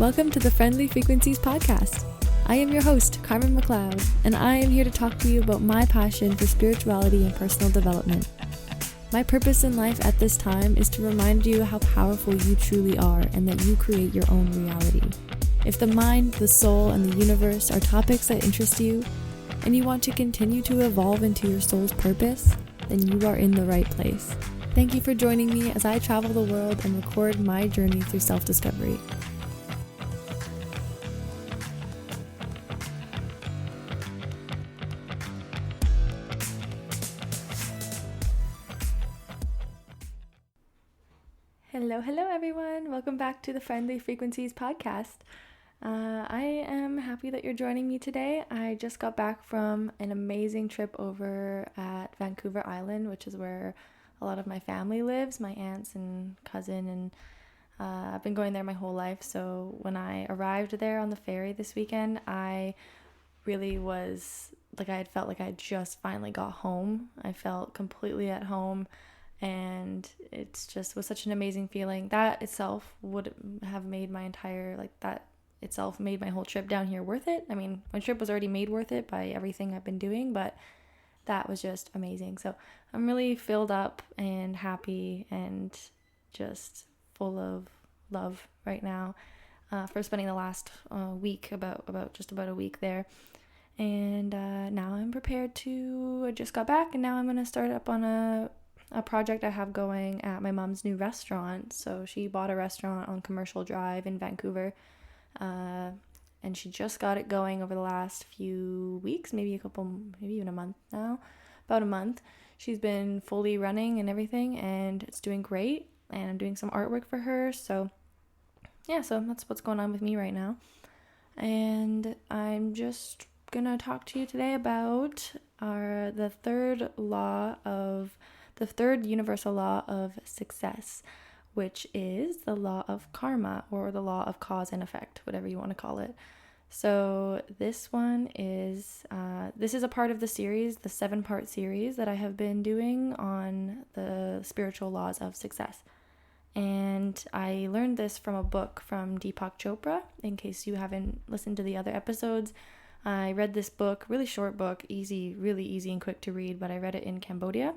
Welcome to the Friendly Frequencies podcast. I am your host, Carmen McLeod, and I am here to talk to you about my passion for spirituality and personal development. My purpose in life at this time is to remind you how powerful you truly are and that you create your own reality. If the mind, the soul, and the universe are topics that interest you, and you want to continue to evolve into your soul's purpose, then you are in the right place. Thank you for joining me as I travel the world and record my journey through self-discovery. Hello everyone. Welcome back to the Friendly Frequencies podcast. I am happy that you're joining me today. I just got back from an amazing trip over at Vancouver Island, which is where a lot of my family lives, my aunts and cousin, and I've been going there my whole life. So when I arrived there on the ferry this weekend, I really was like, I had felt like I just finally got home. I felt completely at home. And it's just was such an amazing feeling. That itself would have made my made my whole trip down here worth it. I mean, my trip was already made worth it by everything I've been doing, but that was just amazing. So I'm really filled up and happy and just full of love right now for spending the last week, about a week there. And now I'm prepared I just got back, and now I'm going to start up on a project I have going at my mom's new restaurant. So she bought a restaurant on Commercial Drive in Vancouver, and she just got it going over the last few weeks, maybe even a month now, about a month. She's been fully running and everything, and it's doing great, and I'm doing some artwork for her. So that's what's going on with me right now. And I'm just gonna talk to you today about the third universal law of success, which is the law of karma, or the law of cause and effect, whatever you want to call it. So this one is a part of the series, the 7-part series that I have been doing on the spiritual laws of success. And I learned this from a book from Deepak Chopra. In case you haven't listened to the other episodes, I read this book, really short book, really easy and quick to read, but I read it in Cambodia.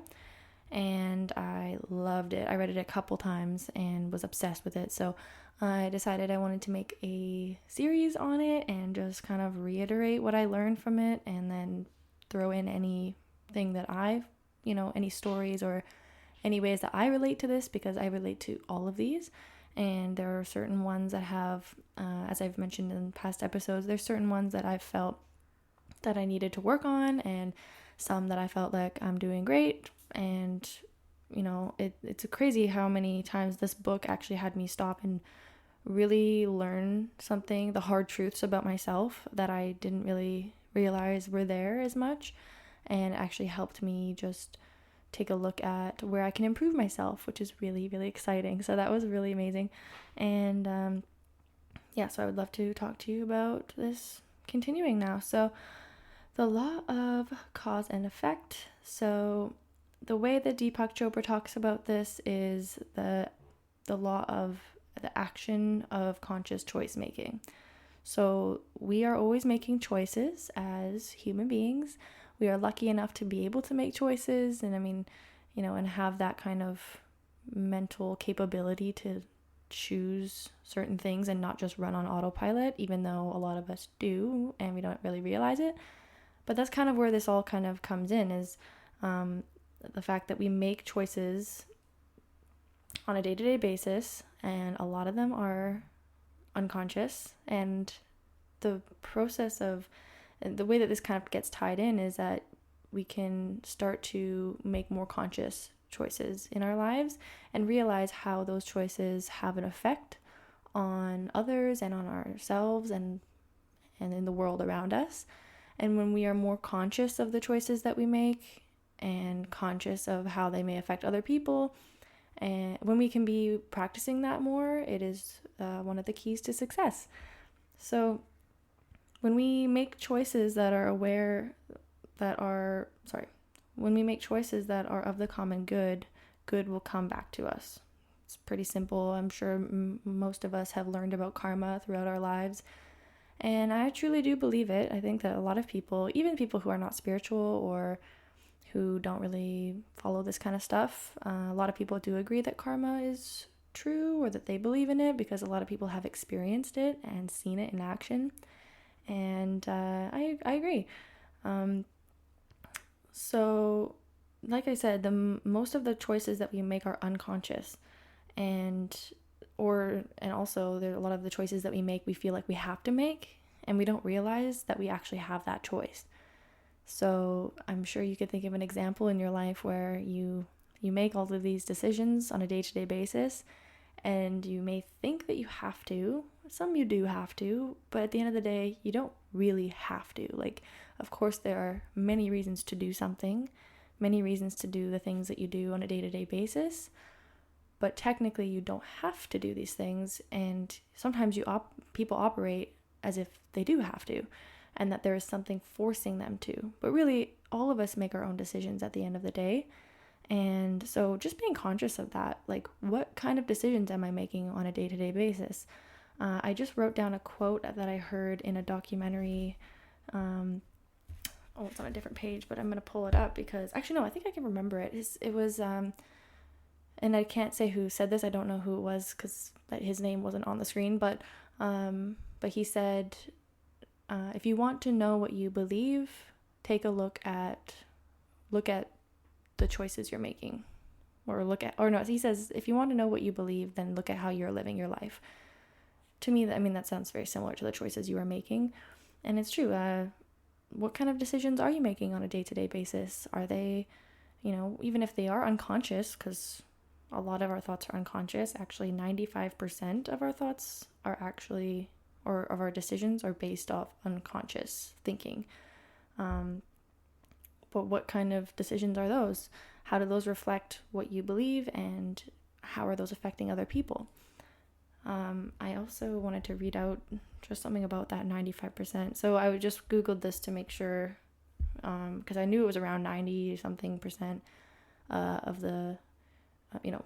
And I loved it. I read it a couple times and was obsessed with it. So I decided I wanted to make a series on it and just kind of reiterate what I learned from it, and then throw in anything that any stories or any ways that I relate to this, because I relate to all of these. And there are certain ones that have, as I've mentioned in past episodes, there's certain ones that I've felt that I needed to work on, and some that I felt like I'm doing great. And it's crazy how many times this book actually had me stop and really learn the hard truths about myself that I didn't really realize were there as much, and actually helped me just take a look at where I can improve myself, which is really, really exciting. So that was really amazing. And so I would love to talk to you about this continuing now. So the law of cause and effect. So the way that Deepak Chopra talks about this is the law of the action of conscious choice making. So we are always making choices as human beings. We are lucky enough to be able to make choices, and and have that kind of mental capability to choose certain things and not just run on autopilot, even though a lot of us do and we don't really realize it. But that's kind of where this all kind of comes in, is the fact that we make choices on a day-to-day basis, and a lot of them are unconscious. And the process of the way that this kind of gets tied in is that we can start to make more conscious choices in our lives and realize how those choices have an effect on others and on ourselves and in the world around us. And when we are more conscious of the choices that we make and conscious of how they may affect other people, and when we can be practicing that more, it is one of the keys to success. So when we make choices that are of the common good, good will come back to us. It's pretty simple. I'm sure most of us have learned about karma throughout our lives. And I truly do believe it. I think that a lot of people, even people who are not spiritual or who don't really follow this kind of stuff, a lot of people do agree that karma is true or that they believe in it because a lot of people have experienced it and seen it in action. And I agree. So, like I said, most of the choices that we make are unconscious, and also there are a lot of the choices that we make we feel like we have to make, and we don't realize that we actually have that choice. So I'm sure you could think of an example in your life where you make all of these decisions on a day-to-day basis, and you may think that you have to. Some you do have to, but at the end of the day, you don't really have to. Like, of course, there are many reasons to do something, many reasons to do the things that you do on a day-to-day basis, but technically you don't have to do these things, and sometimes people operate as if they do have to, and that there is something forcing them to. But really, all of us make our own decisions at the end of the day. And so just being conscious of that, like, what kind of decisions am I making on a day-to-day basis? I just wrote down a quote that I heard in a documentary. It's on a different page, but I'm going to pull it up because, actually, no, I think I can remember it. It was, and I can't say who said this. I don't know who it was because his name wasn't on the screen, but he said, if you want to know what you believe, take a look at the choices you're making, he says, if you want to know what you believe, then look at how you're living your life. To me, I mean, that sounds very similar to the choices you are making. And it's true. What kind of decisions are you making on a day-to-day basis? Are they, even if they are unconscious, because a lot of our thoughts are unconscious, actually 95% of our thoughts are actually, or of our decisions are based off unconscious thinking. But what kind of decisions are those? How do those reflect what you believe, and how are those affecting other people? I also wanted to read out just something about that 95%. So I just Googled this to make sure, because I knew it was around 90 something percent of the,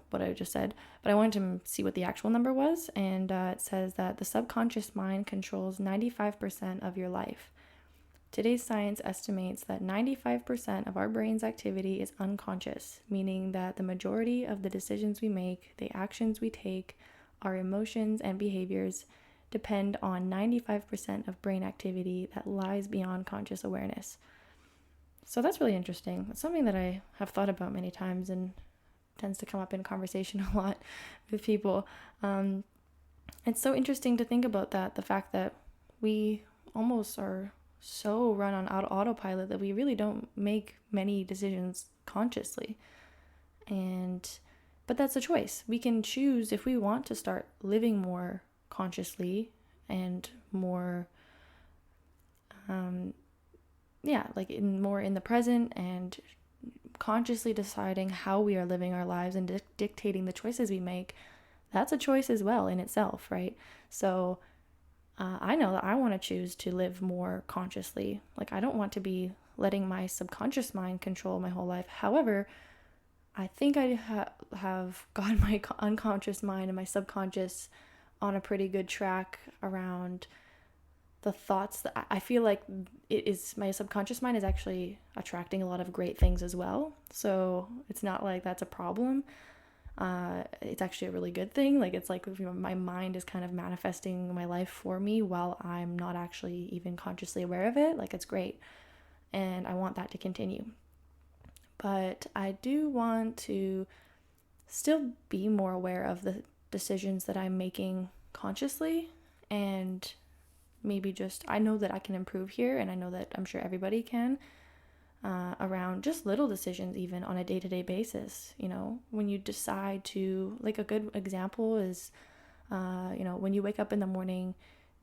what I just said. But I wanted to see what the actual number was. And it says that the subconscious mind controls 95% of your life. Today's science estimates that 95% of our brain's activity is unconscious, meaning that the majority of the decisions we make, the actions we take, our emotions and behaviors depend on 95% of brain activity that lies beyond conscious awareness. So that's really interesting. It's something that I have thought about many times and tends to come up in conversation a lot with people. It's so interesting to think about that, the fact that we almost are so run on autopilot that we really don't make many decisions consciously. But that's a choice. We can choose if we want to start living more consciously and more, more in the present, and consciously deciding how we are living our lives and dictating the choices we make. That's a choice as well in itself, right? So I know that I want to choose to live more consciously. Like, I don't want to be letting my subconscious mind control my whole life. However, I think I have got my unconscious mind and my subconscious on a pretty good track around the thoughts that I feel like my subconscious mind is actually attracting a lot of great things as well. So it's not like that's a problem. It's actually a really good thing. Like, it's like, my mind is kind of manifesting my life for me while I'm not actually even consciously aware of it. Like, it's great. And I want that to continue. But I do want to still be more aware of the decisions that I'm making consciously, and maybe I know that I can improve here, and I know that I'm sure everybody can, around just little decisions, even on a day-to-day basis. When you decide to, like, a good example is, when you wake up in the morning,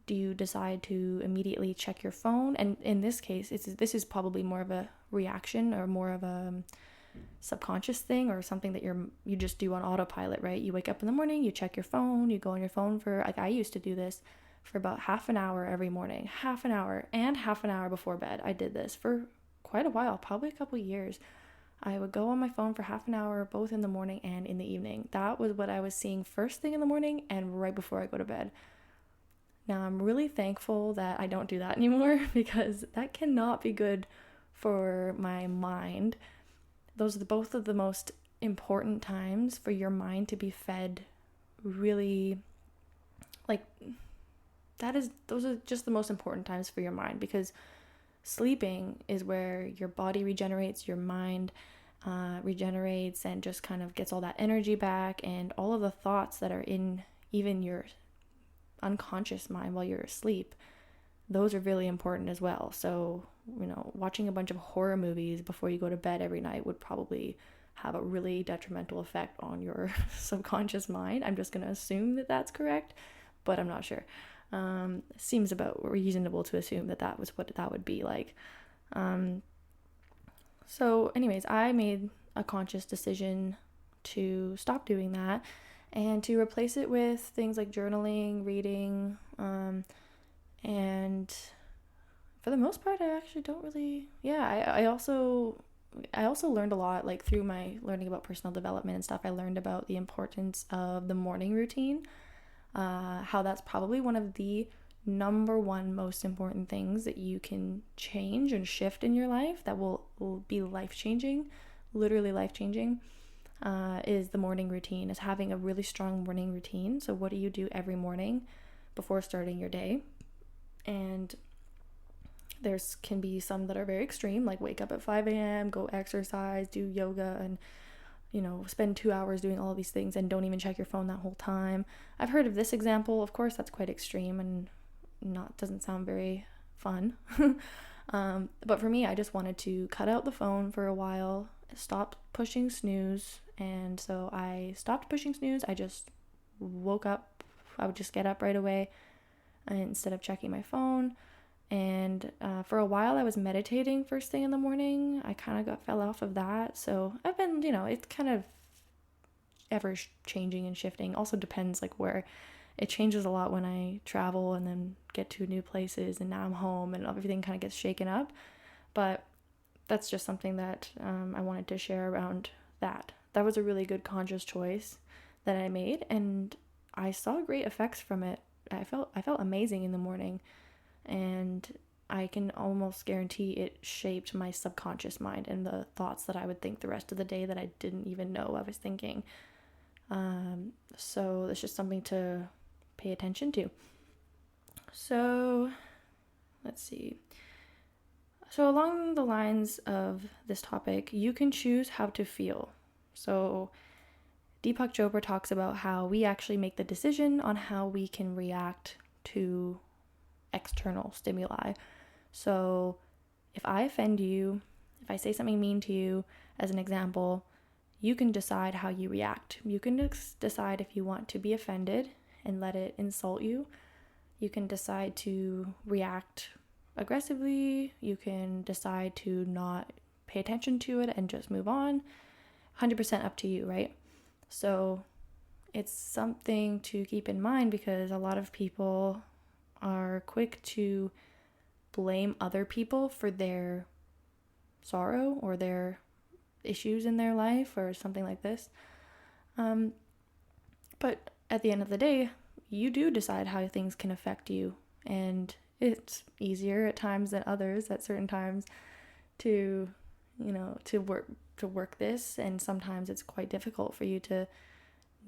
do you decide to immediately check your phone? And in this case, this is probably more of a reaction or more of a subconscious thing, or something that you just do on autopilot, right? You wake up in the morning, you check your phone, you go on your phone for, like, I used to do this for about half an hour every morning, half an hour before bed. I did this for quite a while, probably a couple years. I would go on my phone for half an hour, both in the morning and in the evening. That was what I was seeing first thing in the morning and right before I go to bed. Now, I'm really thankful that I don't do that anymore because that cannot be good for my mind. Those are both of the most important times for your mind to be fed really, like, those are just the most important times for your mind, because sleeping is where your body regenerates, your mind regenerates, and just kind of gets all that energy back, and all of the thoughts that are in even your unconscious mind while you're asleep, those are really important as well. So, watching a bunch of horror movies before you go to bed every night would probably have a really detrimental effect on your subconscious mind. I'm just going to assume that that's correct, but I'm not sure. Seems about reasonable to assume that that was what that would be like. So anyways, I made a conscious decision to stop doing that and to replace it with things like journaling, reading, and for the most part, I actually don't really, I also learned a lot, like through my learning about personal development and stuff. I learned about the importance of the morning routine, how that's probably one of the number one most important things that you can change and shift in your life that will be life-changing, literally life-changing, is the morning routine, is having a really strong morning routine. So what do you do every morning before starting your day? And there's can be some that are very extreme, like wake up at 5 a.m., go exercise, do yoga, and spend 2 hours doing all of these things and don't even check your phone that whole time. I've heard of this example. Of course, that's quite extreme and doesn't sound very fun. But for me, I just wanted to cut out the phone for a while, stop pushing snooze. And so I stopped pushing snooze. I just woke up. I would just get up right away instead of checking my phone. And for a while I was meditating first thing in the morning. I kind of fell off of that. So I've been, it's kind of ever changing and shifting. Also depends like where. It changes a lot when I travel and then get to new places, and now I'm home and everything kind of gets shaken up. But that's just something that I wanted to share around that. That was a really good conscious choice that I made, and I saw great effects from it. I felt amazing in the morning. And I can almost guarantee it shaped my subconscious mind and the thoughts that I would think the rest of the day that I didn't even know I was thinking. So it's just something to pay attention to. So let's see. So along the lines of this topic, you can choose how to feel. So Deepak Chopra talks about how we actually make the decision on how we can react to external stimuli. So if I offend you, if I say something mean to you, as an example, you can decide how you react. You can decide if you want to be offended and let it insult you. You can decide to react aggressively. You can decide to not pay attention to it and just move on. 100% up to you, right? So it's something to keep in mind, because a lot of people are quick to blame other people for their sorrow or their issues in their life or something like this. But at the end of the day, you do decide how things can affect you, and it's easier at times than others at certain times to work this, and sometimes it's quite difficult for you to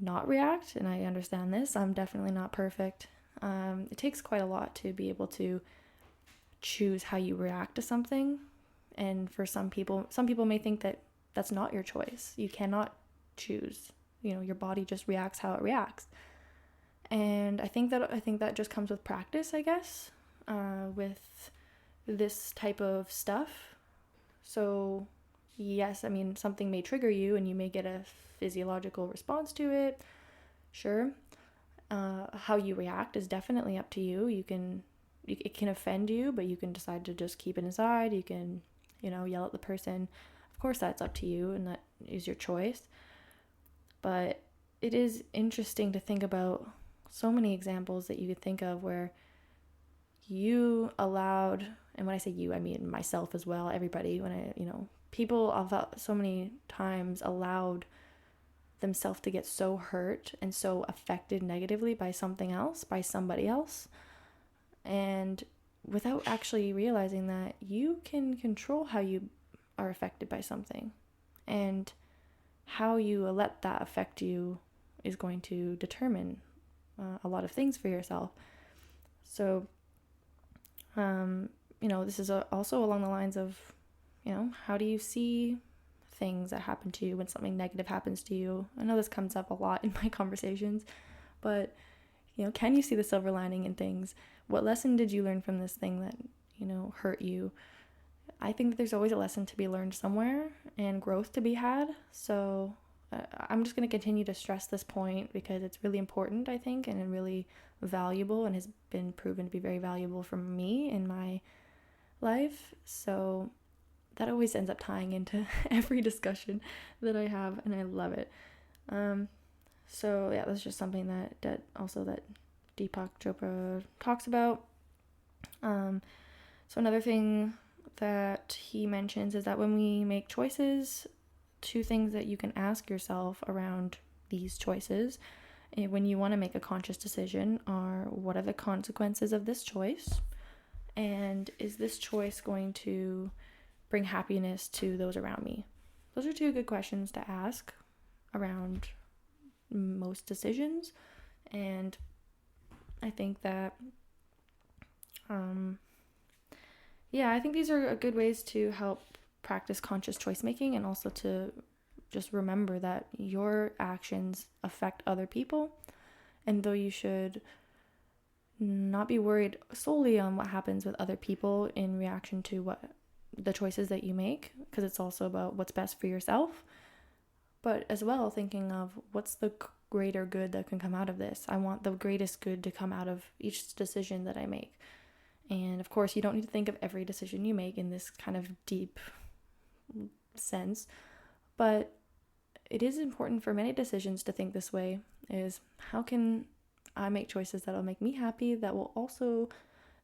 not react, and I understand this. I'm definitely not perfect. It takes quite a lot to be able to choose how you react to something. And for some people may think that that's not your choice. You cannot choose. Your body just reacts how it reacts. And I think that just comes with practice, I guess, with this type of stuff. So yes, I mean, something may trigger you and you may get a physiological response to it. Sure. How you react is definitely up to you. It can offend you, but you can decide to just keep it inside. You can, yell at the person. Of course, that's up to you, and that is your choice. But it is interesting to think about so many examples that you could think of where you allowed, and when I say you, I mean myself as well, everybody, people have so many times allowed themselves to get so hurt and so affected negatively by something else, by somebody else, and without actually realizing that you can control how you are affected by something, and how you let that affect you is going to determine a lot of things for yourself. So, this is also along the lines of, how do you see things that happen to you when something negative happens to you? I know this comes up a lot in my conversations, but, can you see the silver lining in things? What lesson did you learn from this thing that, hurt you? I think that there's always a lesson to be learned somewhere and growth to be had. So I'm just going to continue to stress this point because it's really important, I think, and really valuable, and has been proven to be very valuable for me in my life. So that always ends up tying into every discussion that I have, and I love it. So yeah, that's just something that Deepak Chopra talks about. So another thing that he mentions is that when we make choices, 2 things that you can ask yourself around these choices when you want to make a conscious decision are, what are the consequences of this choice? And is this choice going to bring happiness to those around me? Those are 2 good questions to ask around most decisions. And I think that, I think these are good ways to help practice conscious choice making, and also to just remember that your actions affect other people. And though you should not be worried solely on what happens with other people in reaction to what the choices that you make, because it's also about what's best for yourself, but as well thinking of what's the greater good that can come out of this. I want the greatest good to come out of each decision that I make. And of course, you don't need to think of every decision you make in this kind of deep sense, but it is important for many decisions to think this way, is how can I make choices that'll make me happy, that will also,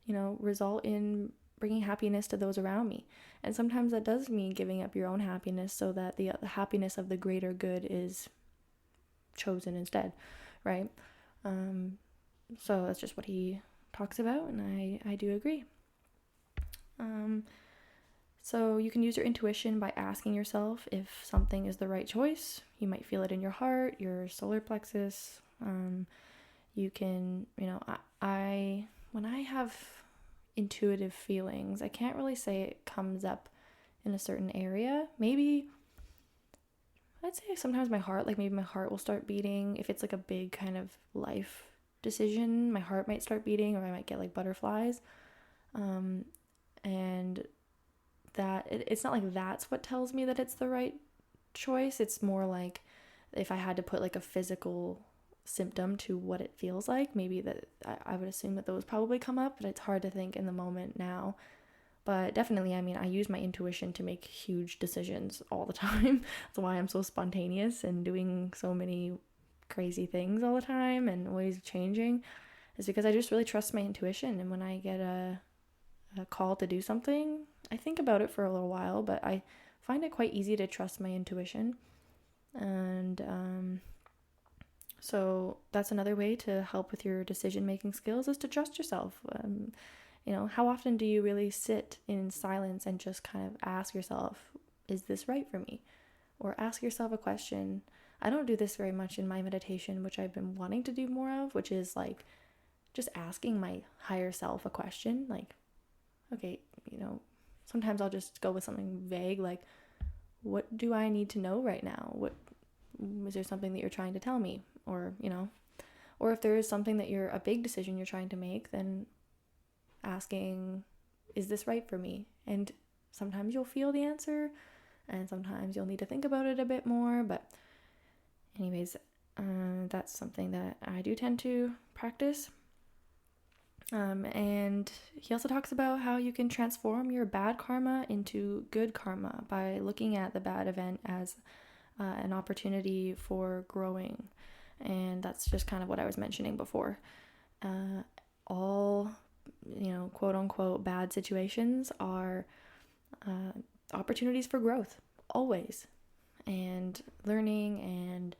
result in bringing happiness to those around me. And sometimes that does mean giving up your own happiness so that the happiness of the greater good is chosen instead, right? So that's just what he talks about, and I do agree. So you can use your intuition by asking yourself if something is the right choice. You might feel it in your heart, your solar plexus. You can, when I have intuitive feelings, I can't really say it comes up in a certain area. Maybe I'd say sometimes my heart will start beating. If it's like a big kind of life decision, my heart might start beating, or I might get like butterflies. And that it's not like that's what tells me that it's the right choice. It's more like if I had to put like a physical symptom to what it feels like, maybe that I would assume that those probably come up, but it's hard to think in the moment now. But definitely, I use my intuition to make huge decisions all the time. That's why I'm so spontaneous and doing so many crazy things all the time and always changing, is because I just really trust my intuition. And when I get a call to do something, I think about it for a little while, but I find it quite easy to trust my intuition. And so that's another way to help with your decision-making skills, is to trust yourself. How often do you really sit in silence and just kind of ask yourself, is this right for me? Or ask yourself a question. I don't do this very much in my meditation, which I've been wanting to do more of, which is like just asking my higher self a question. Like, okay, sometimes I'll just go with something vague, like, what do I need to know right now? What is there something that you're trying to tell me? Or, or if there is something that a big decision you're trying to make, then asking, is this right for me? And sometimes you'll feel the answer, and sometimes you'll need to think about it a bit more. But anyways, that's something that I do tend to practice. And he also talks about how you can transform your bad karma into good karma by looking at the bad event as an opportunity for growing. And that's just kind of what I was mentioning before. All quote unquote bad situations are opportunities for growth, always, and learning, and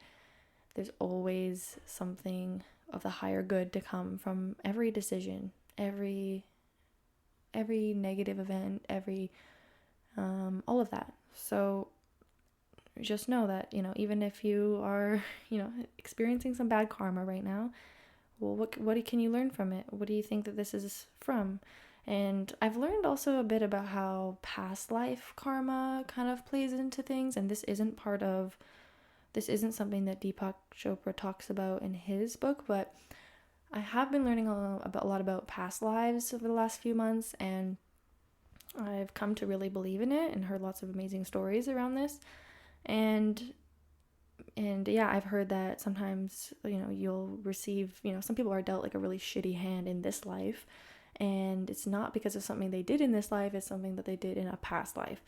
there's always something of the higher good to come from every decision, every negative event, every all of that. So just know that, even if you are, experiencing some bad karma right now, well, what can you learn from it? What do you think that this is from? And I've learned also a bit about how past life karma kind of plays into things, and this isn't something that Deepak Chopra talks about in his book, but I have been learning a lot about past lives over the last few months, and I've come to really believe in it and heard lots of amazing stories around this. And yeah, I've heard that sometimes, you'll receive, some people are dealt like a really shitty hand in this life, and it's not because of something they did in this life, it's something that they did in a past life.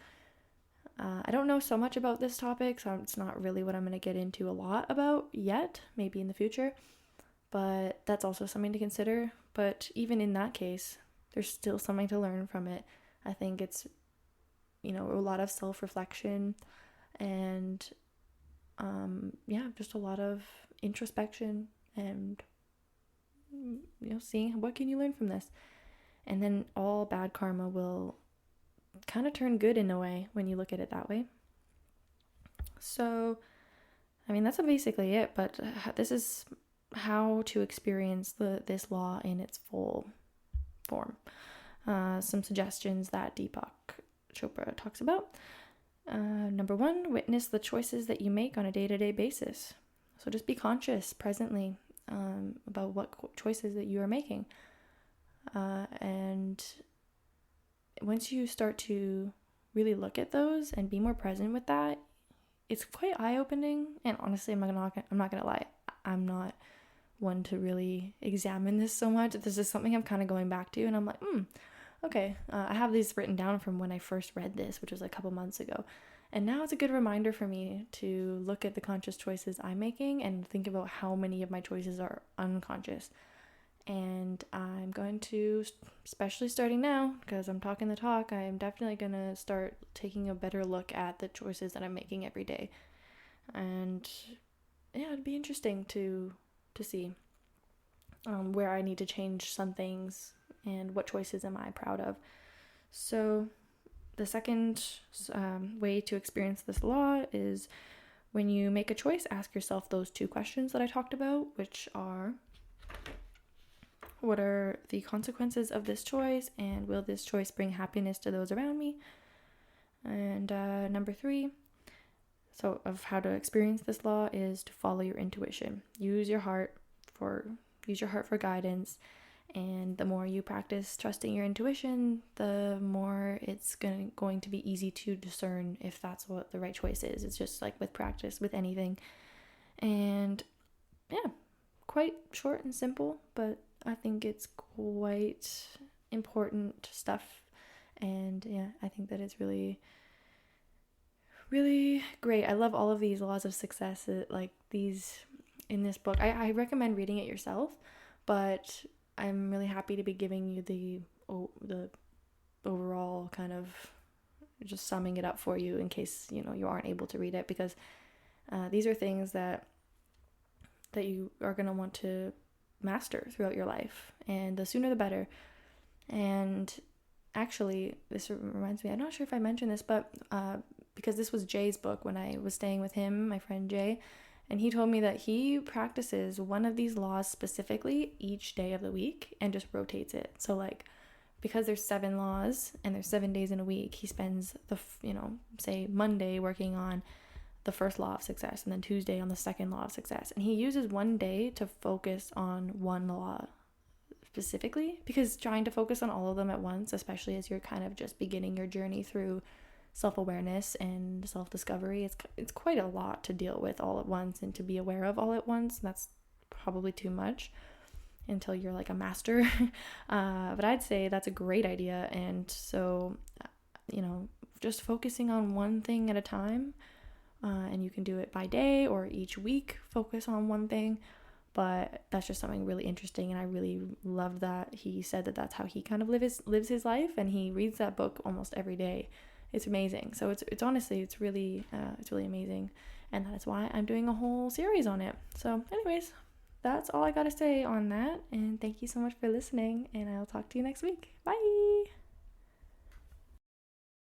I don't know so much about this topic, so it's not really what I'm going to get into a lot about yet, maybe in the future, but that's also something to consider. But even in that case, there's still something to learn from it. I think it's, a lot of self-reflection and, just a lot of introspection and, seeing what can you learn from this. And then all bad karma will kind of turn good in a way when you look at it that way. So, that's basically it, but this is how to experience this law in its full form. Some suggestions that Deepak Chopra talks about. Number 1, witness the choices that you make on a day-to-day basis. So just be conscious presently about what choices that you are making. And once you start to really look at those and be more present with that, it's quite eye-opening. And honestly, I'm not gonna lie, I'm not one to really examine this so much. This is something I'm kind of going back to, and I'm like, okay. I have these written down from when I first read this, which was a couple months ago. And now it's a good reminder for me to look at the conscious choices I'm making and think about how many of my choices are unconscious. And I'm going to, especially starting now, because I'm talking the talk, I'm definitely going to start taking a better look at the choices that I'm making every day. And yeah, it'd be interesting to see where I need to change some things and what choices am I proud of. So the second way to experience this law is when you make a choice, ask yourself those 2 questions that I talked about, which are, what are the consequences of this choice, and will this choice bring happiness to those around me? And number 3, so of how to experience this law is to follow your intuition. Use your heart for guidance. And the more you practice trusting your intuition, the more it's going to be easy to discern if that's what the right choice is. It's just like with practice, with anything. And yeah, quite short and simple, but I think it's quite important stuff. And yeah, I think that it's really, really great. I love all of these laws of success, like these in this book. I recommend reading it yourself, but I'm really happy to be giving you the overall kind of just summing it up for you in case, you aren't able to read it, because these are things that you are going to want to master throughout your life, and the sooner the better. And actually, this reminds me, I'm not sure if I mentioned this, but because this was Jay's book when I was staying with him, my friend Jay, and he told me that he practices one of these laws specifically each day of the week and just rotates it. So like, because there's 7 laws and there's 7 days in a week, he spends say Monday working on the first law of success, and then Tuesday on the second law of success. And he uses one day to focus on one law specifically, because trying to focus on all of them at once, especially as you're kind of just beginning your journey through self-awareness and self-discovery, it's quite a lot to deal with all at once and to be aware of all at once. That's probably too much until you're like a master. But I'd say that's a great idea. And so, just focusing on one thing at a time, and you can do it by day or each week, focus on one thing. but that's just something really interesting, and I really love that he said that that's how he kind of lives his life, and he reads that book almost every day. It's amazing. So it's honestly it's really amazing, and that is why I'm doing a whole series on it. So anyways, that's all I got to say on that, and thank you so much for listening, and I'll talk to you next week. Bye.